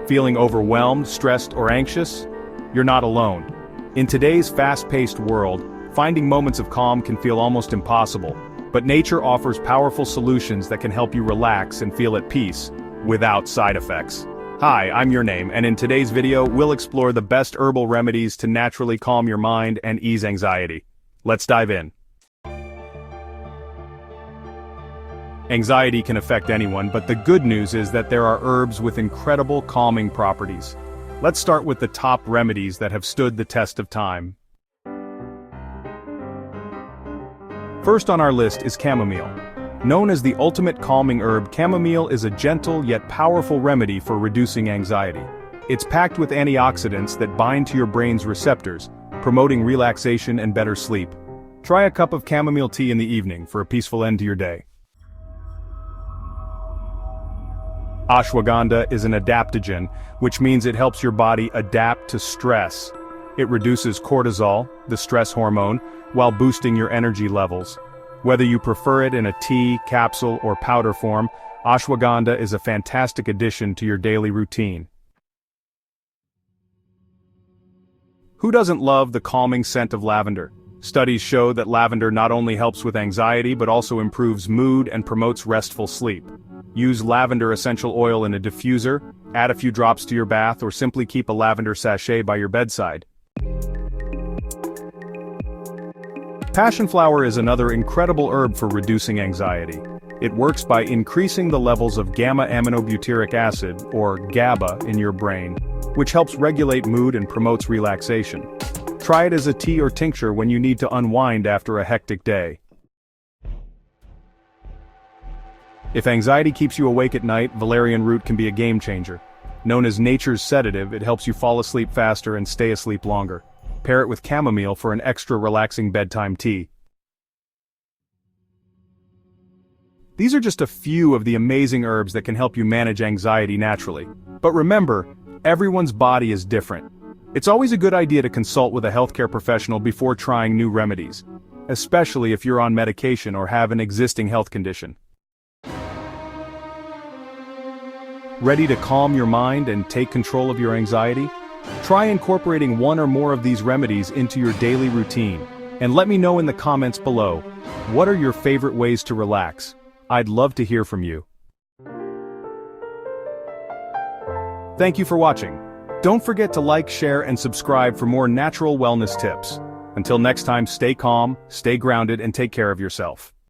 Feeling overwhelmed, stressed, or anxious? You're not alone. In today's fast-paced world, finding moments of calm can feel almost impossible, but nature offers powerful solutions that can help you relax and feel at peace, without side effects. Hi, I'm Your Name, and in today's video, we'll explore the best herbal remedies to naturally calm your mind and ease anxiety. Let's dive in. Anxiety can affect anyone, but the good news is that there are herbs with incredible calming properties. Let's start with the top remedies that have stood the test of time. First on our list is chamomile. Known as the ultimate calming herb, chamomile is a gentle yet powerful remedy for reducing anxiety. It's packed with antioxidants that bind to your brain's receptors, promoting relaxation and better sleep. Try a cup of chamomile tea in the evening for a peaceful end to your day. Ashwagandha is an adaptogen, which means it helps your body adapt to stress. It reduces cortisol, the stress hormone, while boosting your energy levels. Whether you prefer it in a tea, capsule, or powder form, ashwagandha is a fantastic addition to your daily routine. Who doesn't love the calming scent of lavender? Studies show that lavender not only helps with anxiety but also improves mood and promotes restful sleep. Use lavender essential oil in a diffuser, add a few drops to your bath, or simply keep a lavender sachet by your bedside. Passion flower is another incredible herb for reducing anxiety. It works by increasing the levels of gamma-aminobutyric acid, or GABA, in your brain, which helps regulate mood and promotes relaxation. Try it as a tea or tincture when you need to unwind after a hectic day. If anxiety keeps you awake at night, valerian root can be a game changer. Known as nature's sedative, it helps you fall asleep faster and stay asleep longer. Pair it with chamomile for an extra relaxing bedtime tea. These are just a few of the amazing herbs that can help you manage anxiety naturally. But remember, everyone's body is different. It's always a good idea to consult with a healthcare professional before trying new remedies, especially if you're on medication or have an existing health condition. Ready to calm your mind and take control of your anxiety? Try incorporating one or more of these remedies into your daily routine, and let me know in the comments below, what are your favorite ways to relax? I'd love to hear from you. Thank you for watching. Don't forget to like, share, and subscribe for more natural wellness tips. Until next time, stay calm, stay grounded, and take care of yourself.